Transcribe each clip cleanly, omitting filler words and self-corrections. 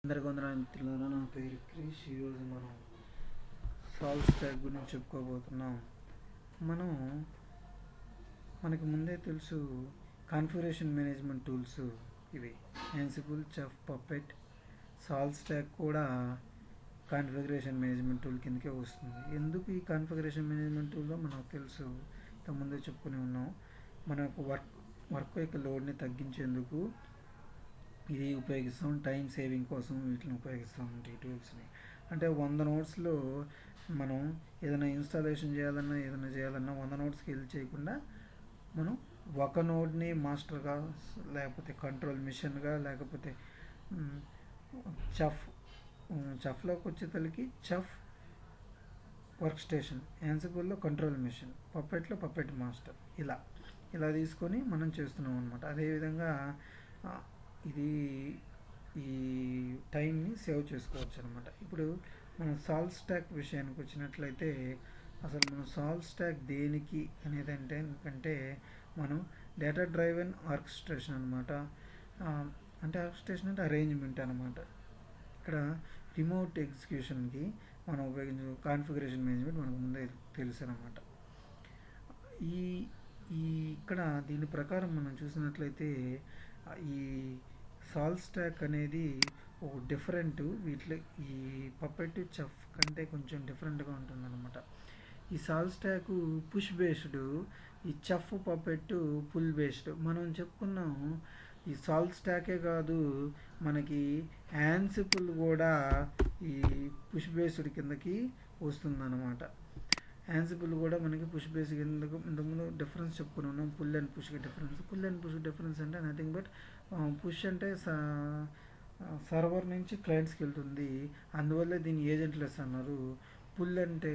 అందరికీ వందనాలు మిత్రులారా, నా పేరు క్రిష్. ఈరోజు మనం సాల్వ్ స్టాక్ గురించి చెప్పుకోబోతున్నాం. మనకి ముందే తెలుసు కాన్ఫిగరేషన్ మేనేజ్మెంట్ టూల్స్ ఇవి Ansible, chef, puppet. Solve stock కూడా కాన్ఫిగరేషన్ మేనేజ్మెంట్ టూల్ కిందకే వస్తుంది. ఎందుకు ఈ కాన్ఫిగరేషన్ మేనేజ్మెంట్ టూల్లో మనకు తెలుసు, ఇంతకుముందే చెప్పుకుని ఉన్నాం. మనకు వర్క్ యొక్క లోడ్ని తగ్గించేందుకు ఇది ఉపయోగిస్తాం. టైం సేవింగ్ కోసం వీటిని ఉపయోగిస్తాం ఈ టూల్స్ని. అంటే 100 నోట్స్లో మనం ఏదైనా ఇన్స్టాలేషన్ చేయాలన్నా ఏదైనా చేయాలన్నా 100 నోట్స్కి వెళ్ళి చేయకుండా మనం ఒక నోడ్ని మాస్టర్గా, లేకపోతే కంట్రోల్ మిషన్గా, లేకపోతే చెఫ్లోకి వచ్చేతలకి చెఫ్ వర్క్ స్టేషన్, యాన్సిబుల్లో కంట్రోల్ మిషన్, పప్పెట్లో పప్పెట్ మాస్టర్, ఇలా తీసుకొని మనం చేస్తున్నాం అనమాట. అదేవిధంగా ఇది ఈ టైంని సేవ్ చేసుకోవచ్చు అనమాట. ఇప్పుడు మనం సాల్వ్ స్టాక్ విషయానికి వచ్చినట్లయితే, అసలు మనం సాల్వ్ స్టాక్ దేనికి అనేది ఎందుకంటే మనం డేటా డ్రైవెన్ ఆర్కెస్ట్రేషన్ అనమాట. అంటే ఆర్కెస్ట్రేషన్ అంటే అరేంజ్మెంట్ అనమాట. ఇక్కడ రిమోట్ ఎగ్జిక్యూషన్కి మనం ఉపయోగించే కాన్ఫిగరేషన్ మేనేజ్మెంట్ మనకు ముందే తెలుసు అనమాట. ఇక్కడ దీని ప్రకారం మనం చూసినట్లయితే ఈ సాల్వ్ స్టాక్ అనేది ఒక డిఫరెంట్, ఈ పప్పెట్, చెఫ్ కంటే కొంచెం డిఫరెంట్గా ఉంటుందన్నమాట. ఈ సాల్వ్ స్టాక్ పుష్ బేస్డ్, ఈ చెఫ్, పప్పెట్ పుల్ బేస్డ్. మనం చెప్పుకున్నాం ఈ సాల్వ్ స్టాకే కాదు, మనకి యాన్సిబుల్ కూడా ఈ పుష్ బేస్డ్ కిందకి వస్తుందన్నమాట. యాన్సిబుల్ కూడా మనకి పుష్ బేస్ కిందకు ఇంతకుముందు డిఫరెన్స్ చెప్పుకుని ఉన్నాం. పుల్ అండ్ పుష్కి డిఫరెన్స్ అంటే నథింగ్ బట్, పుష్ అంటే సర్వర్ నుంచి క్లయింట్స్కి వెళ్తుంది, అందువల్ల దీన్ని ఏజెంట్లెస్ అన్నారు. పుల్ అంటే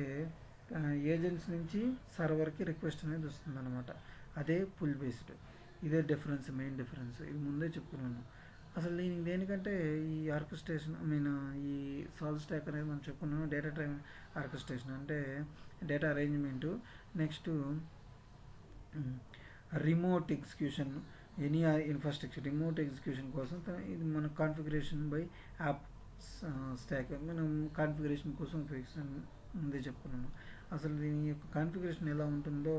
ఏజెంట్స్ నుంచి సర్వర్కి రిక్వెస్ట్ అనేది వస్తుంది అనమాట. అదే పుల్ బేస్డ్. ఇదే డిఫరెన్స్, మెయిన్ డిఫరెన్స్. ఇది ముందే చెప్పుకున్నాను. అసలు దేనికంటే ఈ ఆర్కెస్ట్రేషన్, ఈ సాల్వ్ స్టాక్ అనేది మనం చెప్పుకున్నాం. డేటా డ్రైవెన్ ఆర్కెస్ట్రేషన్ అంటే data arrangement. Next remote execution, any infrastructure remote execution కోసం ఇది మన కాన్ఫిగరేషన్ బై యాప్ స్టాక్ మనం కాన్ఫిగరేషన్ కోసం ఉపయోగిస్తాం. ముందే చెప్పుకున్నాను. అసలు దీని యొక్క కాన్ఫిగరేషన్ ఎలా ఉంటుందో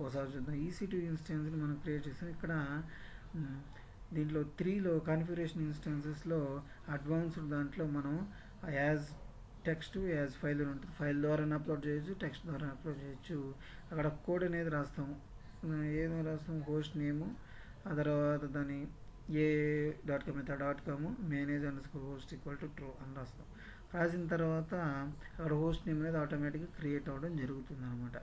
ఒకసారి చూద్దాం. EC2 ఇన్స్టెన్స్ని మనం క్రియేట్ చేస్తాం. ఇక్కడ దీంట్లో 3లో కాన్ఫిగరేషన్ ఇన్స్టెన్సెస్లో అడ్వాన్స్డ్ దాంట్లో మనం యాజ్ టెక్స్ట్, యాజ్ ఫైల్ అని ఉంటుంది. ఫైల్ ద్వారా అప్లోడ్ చేయొచ్చు, టెక్స్ట్ ద్వారా అప్లోడ్ చేయొచ్చు. అక్కడ కోడ్ అనేది రాస్తాము. ఏదో రాస్తాము, హోస్ట్ నేము, ఆ తర్వాత దాని a.com అయితే .com, manage_host = true అని రాస్తాం. రాసిన తర్వాత అక్కడ హోస్ట్ నేమ్ అనేది ఆటోమేటిక్గా క్రియేట్ అవ్వడం జరుగుతుంది అనమాట.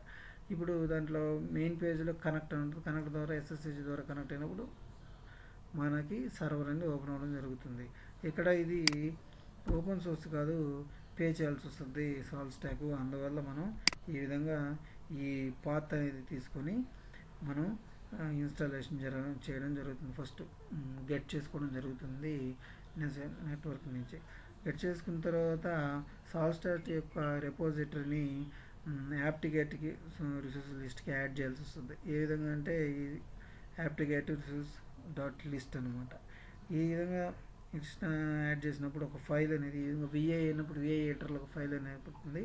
ఇప్పుడు దాంట్లో మెయిన్ పేజ్లో కనెక్ట్ అని ఉంటుంది. కనెక్ట్ ద్వారా SSH ద్వారా కనెక్ట్ అయినప్పుడు మనకి సర్వర్ అనేది ఓపెన్ అవ్వడం జరుగుతుంది. ఇక్కడ ఇది ఓపెన్ సోర్స్ కాదు, పే చేయాల్సి వస్తుంది సాల్వ్ స్టాక్. అందువల్ల మనం ఈ విధంగా ఈ పాత్ అనేది తీసుకొని మనం ఇన్స్టాలేషన్ చేయడం జరుగుతుంది. ఫస్ట్ గెట్ చేసుకోవడం జరుగుతుంది నెట్వర్క్ నుంచి. గెట్ చేసుకున్న తర్వాత సాల్వ్ స్టాక్ యొక్క రెపోజిటరీని యాప్టిగేట్కి రిసోర్స్ లిస్ట్కి యాడ్ చేయాల్సి వస్తుంది. ఏ విధంగా అంటే ఈ యాప్టిగేట్ రిసోర్స్.list అనమాట. ఈ విధంగా యాడ్ చేసినప్పుడు ఒక ఫైల్ అనేది VI అయినప్పుడు VI ఎడిటర్లో ఒక ఫైల్ అనేది పుడుతుంది.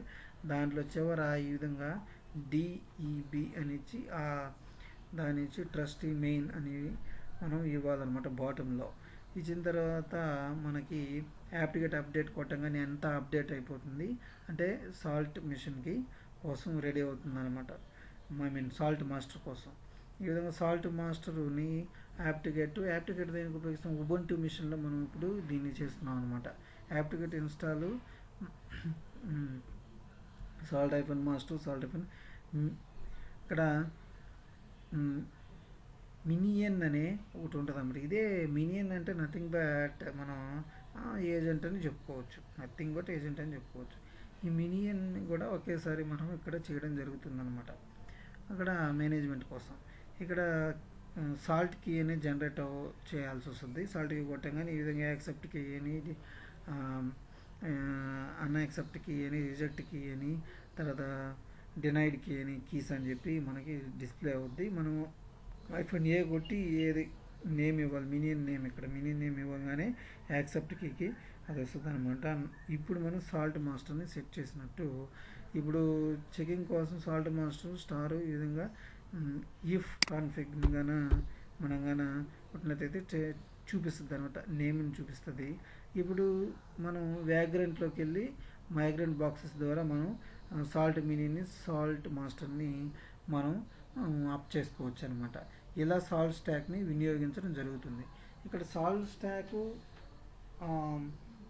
దాంట్లో చివర ఈ విధంగా DEB అని ఇచ్చి దాని నుంచి ట్రస్టీ మెయిన్ అనేవి మనం ఇవ్వాలన్నమాట. బాటంలో ఇచ్చిన తర్వాత మనకి యాప్టిగేట్ అప్డేట్ కొట్టంగానే ఎంత అప్డేట్ అయిపోతుంది అంటే సాల్ట్ మిషన్కి కోసం రెడీ అవుతుంది అనమాట. సాల్ట్ మాస్టర్ కోసం. ఈ విధంగా సాల్ట్ మాస్టర్ని యాప్టిగేట్ దేనికి ఉపయోగిస్తాం, ఉబుంటు మిషన్లో మనం ఇప్పుడు దీన్ని చేస్తున్నాం అనమాట. యాప్టిగేట్ ఇన్స్టాల్ salt-master ఇక్కడ మినియన్ అనే ఒకటి ఉంటుంది అన్నమాట. ఇదే మినియన్ అంటే నథింగ్ బట్ మనం ఏజెంట్ అని చెప్పుకోవచ్చు. ఈ మినియన్ కూడా ఒకేసారి మనం ఇక్కడ చేయడం జరుగుతుంది అనమాట. అక్కడ మేనేజ్మెంట్ కోసం ఇక్కడ సాల్ట్ కీ అనేది జనరేట్ చేయాల్సి వస్తుంది. సాల్ట్ కీ కొట్టంగానే ఈ విధంగా యాక్సెప్ట్ కీ అని, అన్యాక్సెప్ట్ కీ అని, రిజెక్ట్ కీ అని, తర్వాత డినైడ్ కీ అని, కీస్ అని చెప్పి మనకి డిస్ప్లే అవుద్ది. మనం -A కొట్టి ఏది నేమ్ ఇవ్వాలి, మినియన్ నేమ్. ఇక్కడ మినియన్ నేమ్ ఇవ్వగానే యాక్సెప్ట్ కీకి అది వస్తుంది అనమాట. ఇప్పుడు మనం సాల్ట్ మాస్టర్ని సెట్ చేసినట్టు ఇప్పుడు చెకింగ్ కోసం సాల్ట్ మాస్టర్ స్టార్ ఈ విధంగా ఇఫ్ కాన్ఫిగ్ గాన మనం గాన కొట్టినట్టయితే చూపిస్తుంది అనమాట, నేమ్ని చూపిస్తుంది. ఇప్పుడు మనం వ్యాగ్రెంట్లోకి వెళ్ళి మైగ్రెంట్ బాక్సెస్ ద్వారా మనం సాల్ట్ మినీని సాల్ట్ మాస్టర్ని మనం అప్ చేసుకోవచ్చు అనమాట. ఇలా సాల్ట్ స్టాక్ని వినియోగించడం జరుగుతుంది. ఇక్కడ సాల్ట్ స్టాకు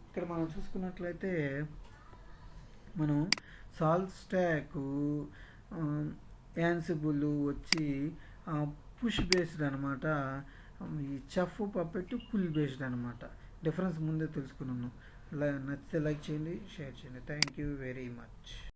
ఇక్కడ మనం చూసుకున్నట్లయితే మనం సాల్ట్ స్టాక్ యాన్సిబుల్ వచ్చి పుష్ బేస్డ్ అనమాట. ఈ చెఫ్ పప్పెట్ పుల్ బేస్డ్ అనమాట. డిఫరెన్స్ ముందే తెలుసుకున్నాను. నచ్చితే లైక్ చేయండి, షేర్ చేయండి. Thank you very much.